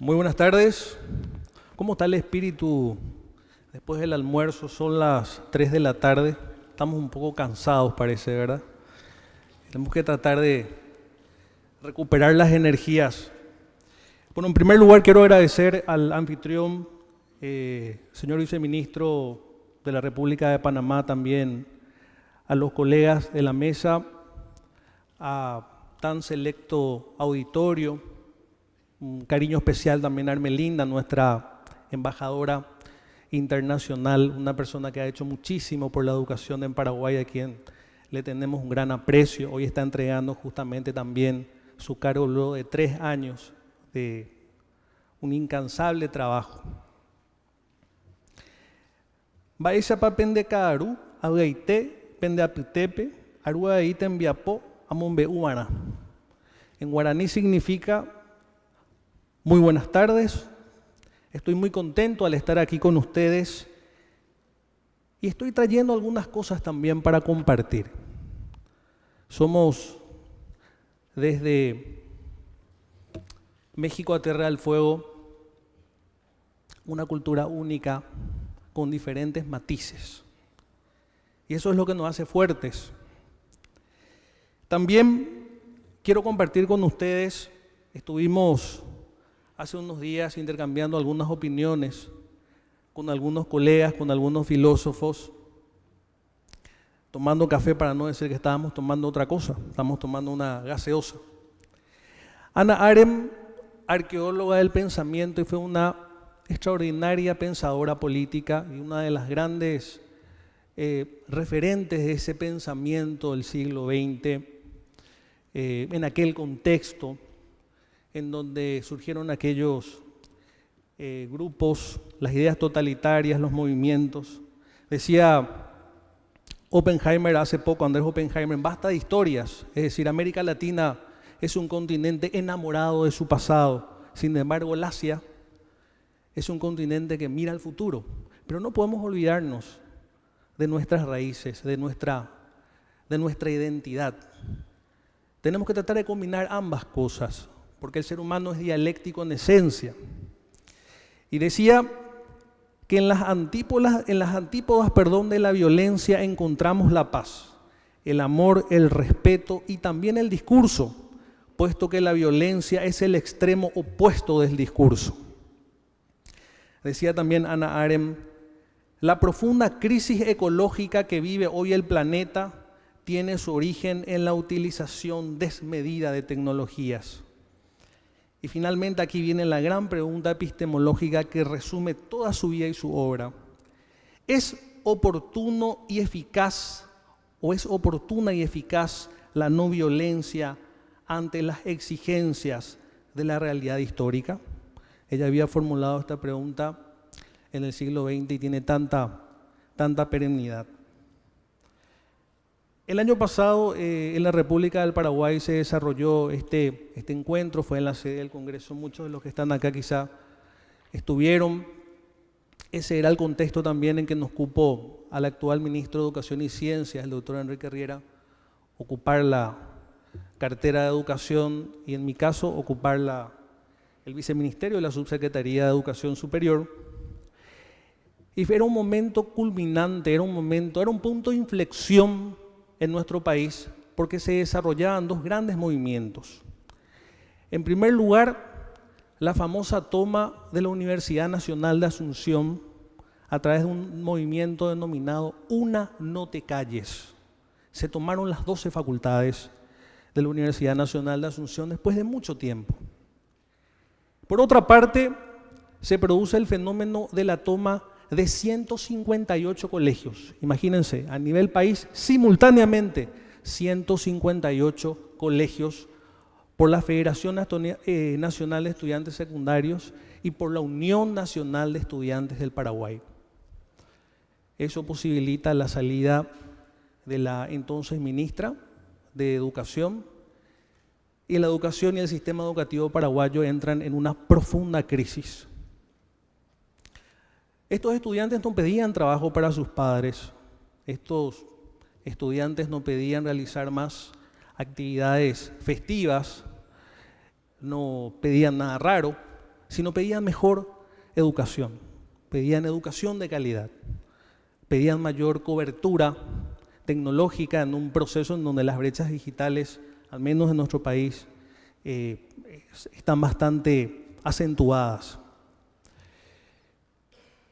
Muy buenas tardes. ¿Cómo está el espíritu después del almuerzo? Son las 3 de la tarde. Estamos un poco cansados, parece, ¿verdad? Tenemos que tratar de recuperar las energías. Bueno, en primer lugar quiero agradecer al anfitrión, señor viceministro de la República de Panamá, también a los colegas de la mesa, a tan selecto auditorio. Un cariño especial también a Ermelinda, nuestra embajadora internacional, una persona que ha hecho muchísimo por la educación en Paraguay, a quien le tenemos un gran aprecio. Hoy está entregando justamente también su cargo luego de 3 años de un incansable trabajo. Baisa pa pende kaaru, abeite, pende apitepe, arua ite enviapó, amombe uana. En guaraní significa muy buenas tardes. Estoy muy contento al estar aquí con ustedes y estoy trayendo algunas cosas también para compartir. Somos desde México a Tierra del Fuego una cultura única con diferentes matices y eso es lo que nos hace fuertes. También quiero compartir con ustedes, estuvimos hace unos días intercambiando algunas opiniones con algunos colegas, con algunos filósofos, tomando café para no decir que estábamos tomando otra cosa, estamos tomando una gaseosa. Hannah Arendt, arqueóloga del pensamiento, y fue una extraordinaria pensadora política y una de las grandes referentes de ese pensamiento del siglo XX, en aquel contexto en donde surgieron aquellos grupos, las ideas totalitarias, los movimientos. Decía Oppenheimer hace poco, Andrés Oppenheimer, basta de historias, es decir, América Latina es un continente enamorado de su pasado, sin embargo el Asia es un continente que mira al futuro, pero no podemos olvidarnos de nuestras raíces, de nuestra identidad. Tenemos que tratar de combinar ambas cosas, porque el ser humano es dialéctico en esencia. Y decía que en las antípodas de la violencia encontramos la paz, el amor, el respeto y también el discurso, puesto que la violencia es el extremo opuesto del discurso. Decía también Hannah Arendt, la profunda crisis ecológica que vive hoy el planeta tiene su origen en la utilización desmedida de tecnologías. Y finalmente aquí viene la gran pregunta epistemológica que resume toda su vida y su obra. ¿Es oportuno y eficaz o es oportuna y eficaz la no violencia ante las exigencias de la realidad histórica? Ella había formulado esta pregunta en el siglo XX y tiene tanta perennidad. El año pasado en la República del Paraguay se desarrolló este encuentro, fue en la sede del Congreso, muchos de los que están acá quizá estuvieron. Ese era el contexto también en que nos cupo al actual ministro de Educación y Ciencias, el doctor Enrique Riera, ocupar la cartera de Educación y en mi caso ocupar el viceministerio de la Subsecretaría de Educación Superior. Y era un momento culminante, era un punto de inflexión en nuestro país, porque se desarrollaban 2 grandes movimientos. En primer lugar, la famosa toma de la Universidad Nacional de Asunción a través de un movimiento denominado Una no te calles. Se tomaron las 12 facultades de la Universidad Nacional de Asunción después de mucho tiempo. Por otra parte, se produce el fenómeno de la toma de 158 colegios. Imagínense, a nivel país, simultáneamente, 158 colegios por la Federación Nacional de Estudiantes Secundarios y por la Unión Nacional de Estudiantes del Paraguay. Eso posibilita la salida de la entonces ministra de Educación, y la educación y el sistema educativo paraguayo entran en una profunda crisis. Estos estudiantes no pedían trabajo para sus padres, estos estudiantes no pedían realizar más actividades festivas, no pedían nada raro, sino pedían mejor educación, pedían educación de calidad, pedían mayor cobertura tecnológica en un proceso en donde las brechas digitales, al menos en nuestro país, están bastante acentuadas.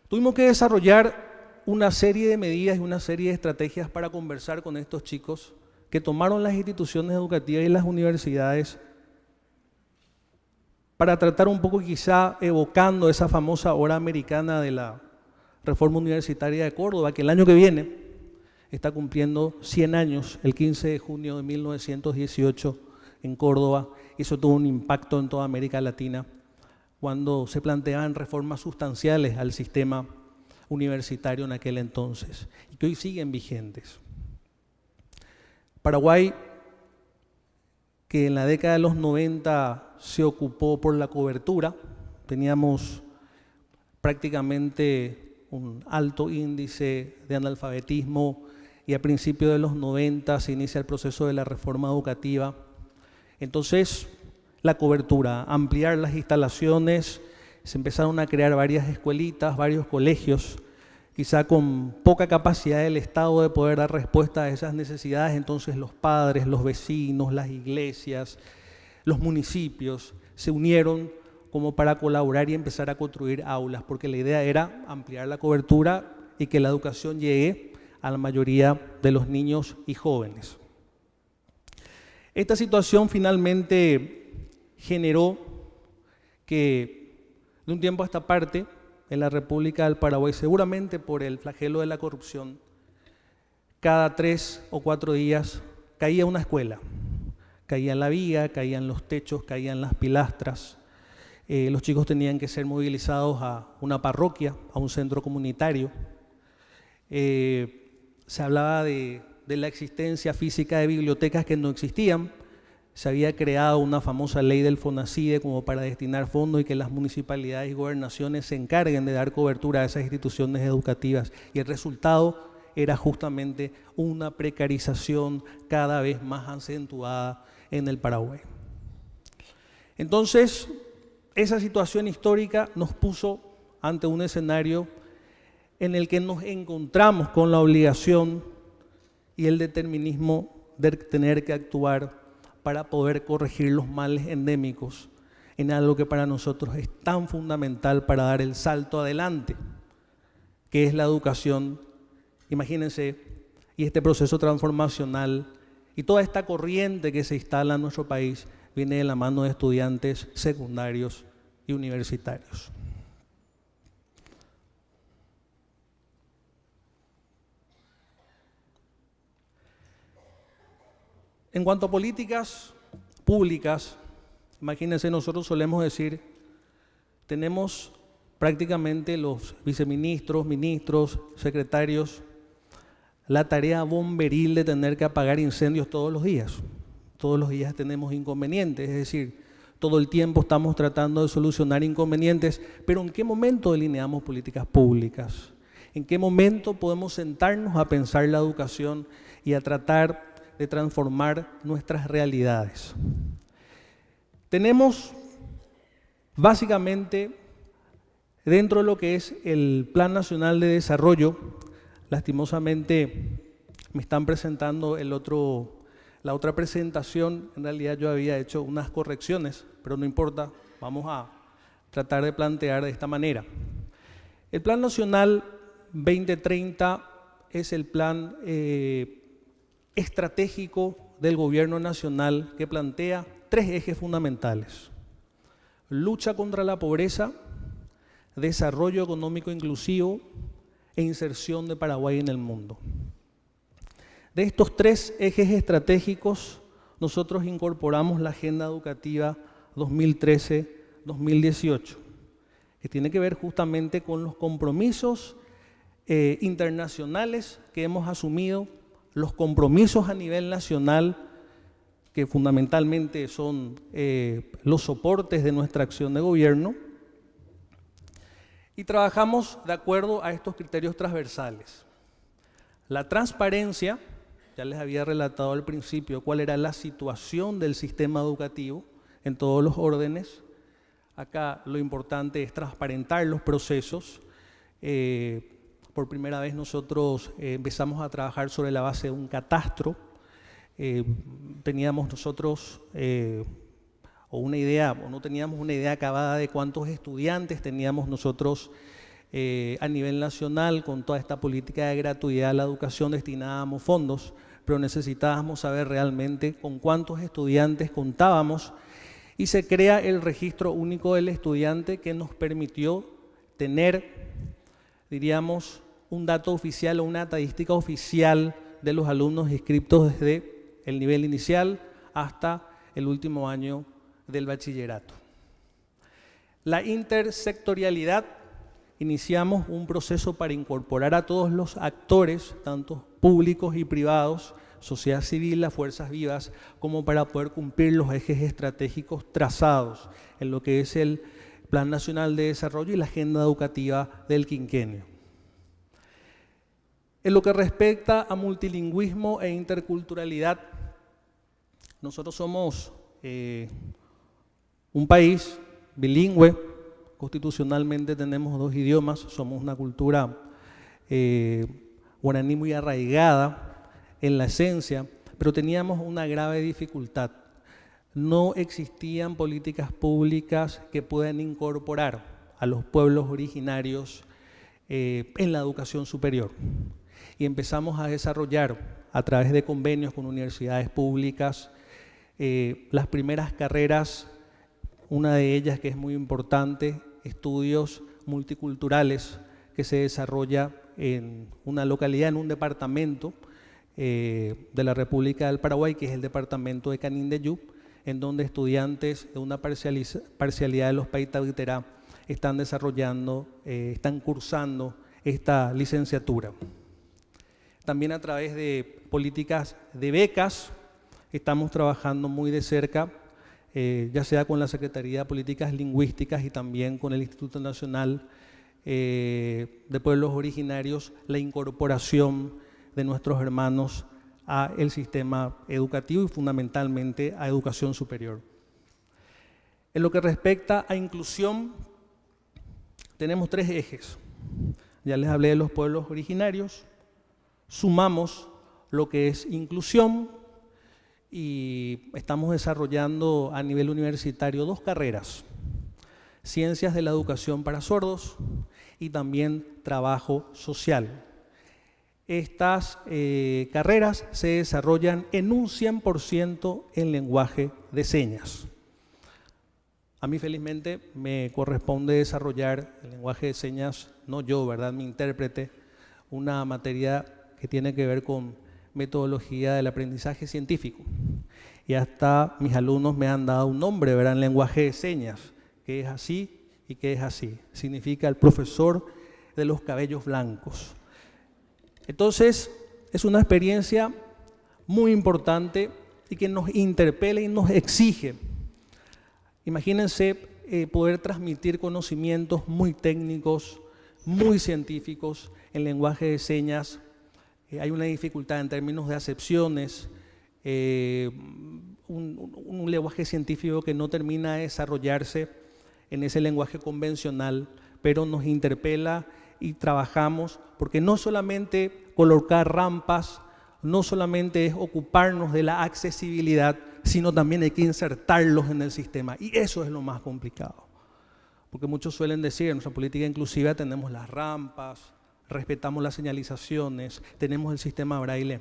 Tuvimos que desarrollar una serie de medidas y una serie de estrategias para conversar con estos chicos que tomaron las instituciones educativas y las universidades para tratar un poco, quizá evocando esa famosa hora americana de la Reforma Universitaria de Córdoba, que el año que viene está cumpliendo 100 años, el 15 de junio de 1918 en Córdoba. Eso tuvo un impacto en toda América Latina cuando se planteaban reformas sustanciales al sistema universitario en aquel entonces y que hoy siguen vigentes. Paraguay, que en la década de los 90 se ocupó por la cobertura, teníamos prácticamente un alto índice de analfabetismo y a principios de los 90 se inicia el proceso de la reforma educativa. Entonces, la cobertura, ampliar las instalaciones, se empezaron a crear varias escuelitas, varios colegios, quizá con poca capacidad del Estado de poder dar respuesta a esas necesidades. Entonces los padres, los vecinos, las iglesias, los municipios se unieron como para colaborar y empezar a construir aulas, porque la idea era ampliar la cobertura y que la educación llegue a la mayoría de los niños y jóvenes. Esta situación finalmente generó que de un tiempo a esta parte, en la República del Paraguay, seguramente por el flagelo de la corrupción, cada 3 o 4 días caía una escuela, caía la viga, caían los techos, caían las pilastras. Los chicos tenían que ser movilizados a una parroquia, a un centro comunitario. Se hablaba de la existencia física de bibliotecas que no existían. Se había creado una famosa ley del FONACIDE como para destinar fondos y que las municipalidades y gobernaciones se encarguen de dar cobertura a esas instituciones educativas. Y el resultado era justamente una precarización cada vez más acentuada en el Paraguay. Entonces, esa situación histórica nos puso ante un escenario en el que nos encontramos con la obligación y el determinismo de tener que actuar para poder corregir los males endémicos en algo que para nosotros es tan fundamental para dar el salto adelante, que es la educación. Imagínense, y este proceso transformacional y toda esta corriente que se instala en nuestro país viene de la mano de estudiantes secundarios y universitarios. En cuanto a políticas públicas, imagínense, nosotros solemos decir, tenemos prácticamente los viceministros, ministros, secretarios, la tarea bomberil de tener que apagar incendios todos los días. Todos los días tenemos inconvenientes, es decir, todo el tiempo estamos tratando de solucionar inconvenientes, pero ¿en qué momento delineamos políticas públicas? ¿En qué momento podemos sentarnos a pensar la educación y a tratar de transformar nuestras realidades? Tenemos básicamente dentro de lo que es el Plan Nacional de Desarrollo, lastimosamente me están presentando la otra presentación, en realidad yo había hecho unas correcciones, pero no importa, vamos a tratar de plantear de esta manera. El Plan Nacional 2030 es el plan estratégico del Gobierno Nacional que plantea 3 ejes fundamentales: lucha contra la pobreza, desarrollo económico inclusivo e inserción de Paraguay en el mundo. De estos 3 ejes estratégicos, nosotros incorporamos la Agenda Educativa 2013-2018, que tiene que ver justamente con los compromisos internacionales que hemos asumido, los compromisos a nivel nacional, que fundamentalmente son los soportes de nuestra acción de gobierno, y trabajamos de acuerdo a estos criterios transversales. La transparencia, ya les había relatado al principio cuál era la situación del sistema educativo en todos los órdenes. Acá lo importante es transparentar los procesos. Por primera vez nosotros empezamos a trabajar sobre la base de un catastro. Teníamos nosotros o no teníamos una idea acabada de cuántos estudiantes teníamos nosotros a nivel nacional. Con toda esta política de gratuidad a la educación destinábamos fondos, pero necesitábamos saber realmente con cuántos estudiantes contábamos, y se crea el registro único del estudiante, que nos permitió tener, diríamos, un dato oficial o una estadística oficial de los alumnos inscritos desde el nivel inicial hasta el último año del bachillerato. La intersectorialidad: iniciamos un proceso para incorporar a todos los actores, tanto públicos y privados, sociedad civil, las fuerzas vivas, como para poder cumplir los ejes estratégicos trazados en lo que es el Plan Nacional de Desarrollo y la Agenda Educativa del quinquenio. En lo que respecta a multilingüismo e interculturalidad, nosotros somos un país bilingüe. Constitucionalmente tenemos 2 idiomas, somos una cultura guaraní muy arraigada en la esencia, pero teníamos una grave dificultad. No existían políticas públicas que puedan incorporar a los pueblos originarios en la educación superior. Y empezamos a desarrollar a través de convenios con universidades públicas las primeras carreras, una de ellas que es muy importante, estudios multiculturales, que se desarrolla en una localidad, en un departamento de la República del Paraguay, que es el departamento de Canindeyú, en donde estudiantes de una parcialidad de los Paitaviterá están desarrollando, están cursando esta licenciatura. También a través de políticas de becas estamos trabajando muy de cerca, ya sea con la Secretaría de Políticas Lingüísticas y también con el Instituto Nacional de Pueblos Originarios, la incorporación de nuestros hermanos a el sistema educativo y fundamentalmente a educación superior. En lo que respecta a inclusión, tenemos 3 ejes. Ya les hablé de los pueblos originarios, sumamos lo que es inclusión y estamos desarrollando a nivel universitario 2 carreras: Ciencias de la Educación para Sordos y también Trabajo Social. Estas carreras se desarrollan en un 100% en lenguaje de señas. A mí felizmente me corresponde desarrollar el lenguaje de señas, no yo, ¿verdad?, mi intérprete, una materia que tiene que ver con metodología del aprendizaje científico. Y hasta mis alumnos me han dado un nombre, ¿verdad?, en lenguaje de señas, que es así y que es así. Significa el profesor de los cabellos blancos. Entonces, es una experiencia muy importante y que nos interpela y nos exige. Imagínense poder transmitir conocimientos muy técnicos, muy científicos en lenguaje de señas. Hay una dificultad en términos de acepciones, un lenguaje científico que no termina de desarrollarse en ese lenguaje convencional, pero nos interpela y trabajamos, porque no solamente colocar rampas, no solamente es ocuparnos de la accesibilidad, sino también hay que insertarlos en el sistema, y eso es lo más complicado. Porque muchos suelen decir, en nuestra política inclusiva tenemos las rampas, respetamos las señalizaciones, tenemos el sistema braille,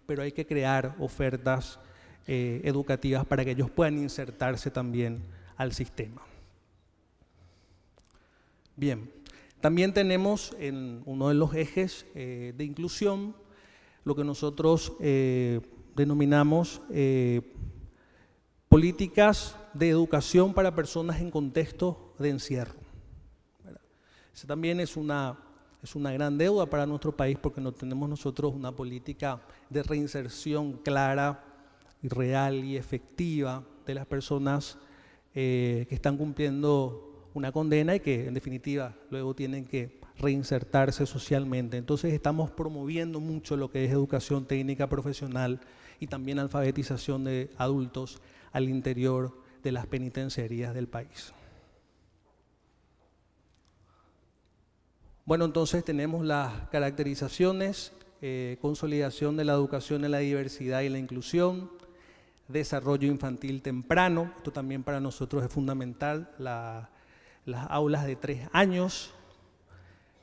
pero hay que crear ofertas educativas para que ellos puedan insertarse también al sistema. Bien. También tenemos en uno de los ejes de inclusión lo que nosotros denominamos políticas de educación para personas en contexto de encierro. Esa también es una gran deuda para nuestro país, porque no tenemos nosotros una política de reinserción clara y real y efectiva de las personas que están cumpliendo una condena y que en definitiva luego tienen que reinsertarse socialmente. Entonces estamos promoviendo mucho lo que es educación técnica profesional y también alfabetización de adultos al interior de las penitenciarías del país. Bueno, entonces tenemos las caracterizaciones, consolidación de la educación en la diversidad y la inclusión, desarrollo infantil temprano, esto también para nosotros es fundamental, las aulas de 3 años,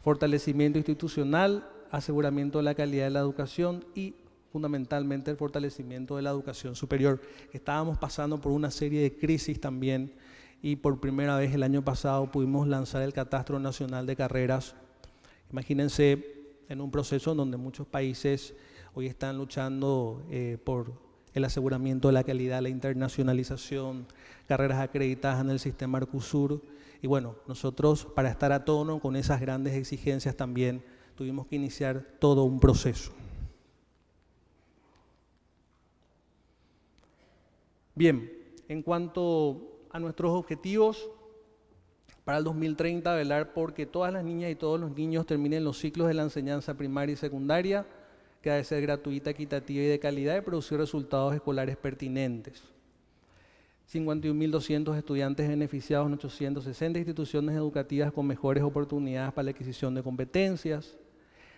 fortalecimiento institucional, aseguramiento de la calidad de la educación y fundamentalmente el fortalecimiento de la educación superior. Estábamos pasando por una serie de crisis también y por primera vez el año pasado pudimos lanzar el Catastro Nacional de Carreras. Imagínense en un proceso en donde muchos países hoy están luchando por el aseguramiento de la calidad, la internacionalización, carreras acreditadas en el sistema Arcusur. Y bueno, nosotros para estar a tono con esas grandes exigencias también tuvimos que iniciar todo un proceso. Bien, en cuanto a nuestros objetivos, para el 2030 velar porque todas las niñas y todos los niños terminen los ciclos de la enseñanza primaria y secundaria, que ha de ser gratuita, equitativa y de calidad y producir resultados escolares pertinentes. 51.200 estudiantes beneficiados en 860 instituciones educativas con mejores oportunidades para la adquisición de competencias.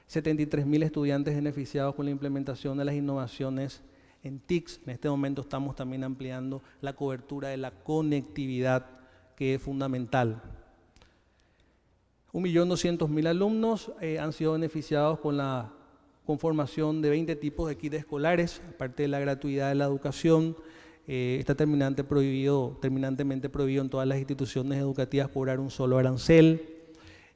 73.000 estudiantes beneficiados con la implementación de las innovaciones en TICS. En este momento estamos también ampliando la cobertura de la conectividad, que es fundamental. 1.200.000 alumnos han sido beneficiados con la conformación de 20 tipos de kits escolares, aparte de la gratuidad de la educación. Está terminantemente prohibido en todas las instituciones educativas cobrar un solo arancel.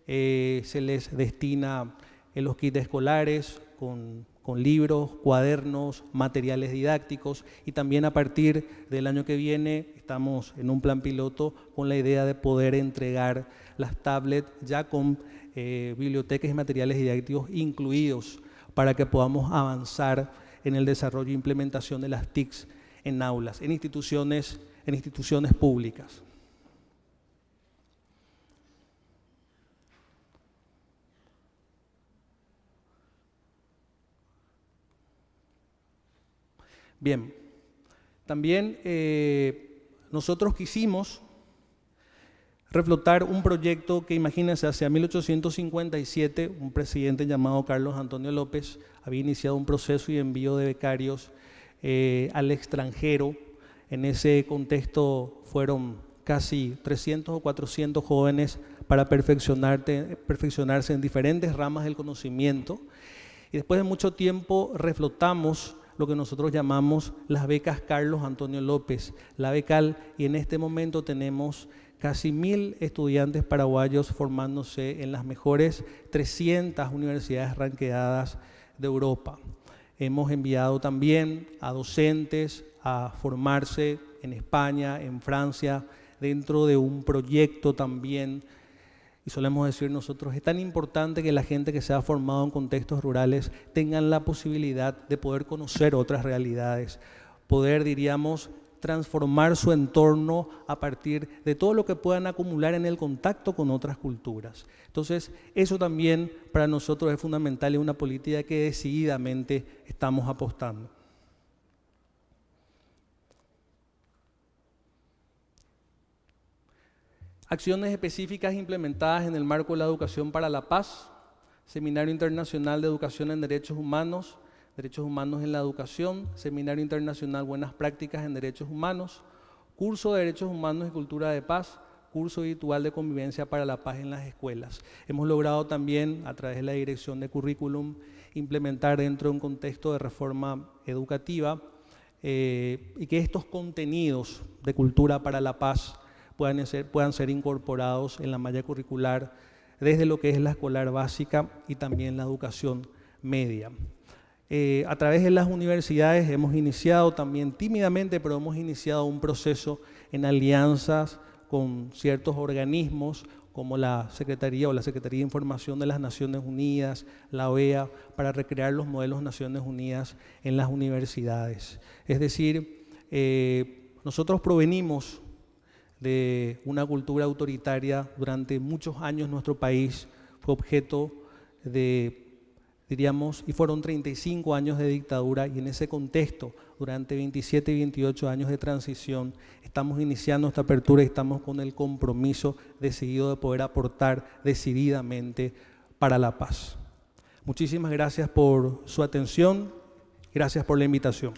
Se les destina en los kits escolares con libros, cuadernos, materiales didácticos y también a partir del año que viene estamos en un plan piloto con la idea de poder entregar las tablets ya con bibliotecas y materiales didácticos incluidos para que podamos avanzar en el desarrollo e implementación de las TICs en aulas, en instituciones públicas. Bien, también nosotros quisimos reflotar un proyecto que, imagínense, hacia 1857, un presidente llamado Carlos Antonio López había iniciado un proceso y envío de becarios al extranjero. En ese contexto fueron casi 300 o 400 jóvenes para perfeccionarse en diferentes ramas del conocimiento. Y después de mucho tiempo reflotamos lo que nosotros llamamos las becas Carlos Antonio López, la becal, y en este momento tenemos casi 1.000 estudiantes paraguayos formándose en las mejores 300 universidades ranqueadas de Europa. Hemos enviado también a docentes a formarse en España, en Francia, dentro de un proyecto también. Y solemos decir nosotros, es tan importante que la gente que se ha formado en contextos rurales tengan la posibilidad de poder conocer otras realidades, poder, diríamos, transformar su entorno a partir de todo lo que puedan acumular en el contacto con otras culturas. Entonces, eso también para nosotros es fundamental y una política que decididamente estamos apostando. Acciones específicas implementadas en el marco de la educación para la paz, Seminario Internacional de Educación en Derechos Humanos en la Educación, Seminario Internacional Buenas Prácticas en Derechos Humanos, Curso de Derechos Humanos y Cultura de Paz, Curso Virtual de Convivencia para la Paz en las Escuelas. Hemos logrado también, a través de la Dirección de Currículum, implementar dentro de un contexto de reforma educativa y que estos contenidos de cultura para la paz puedan ser incorporados en la malla curricular desde lo que es la escolar básica y también la educación media. A través de las universidades hemos iniciado también tímidamente, pero hemos iniciado un proceso en alianzas con ciertos organismos como la Secretaría de Información de las Naciones Unidas, la OEA, para recrear los modelos Naciones Unidas en las universidades. Es decir, nosotros provenimos de una cultura autoritaria. Durante muchos años nuestro país fue objeto de, diríamos, y fueron 35 años de dictadura, y en ese contexto, durante 27 y 28 años de transición, estamos iniciando esta apertura y estamos con el compromiso decidido de poder aportar decididamente para la paz. Muchísimas gracias por su atención, gracias por la invitación.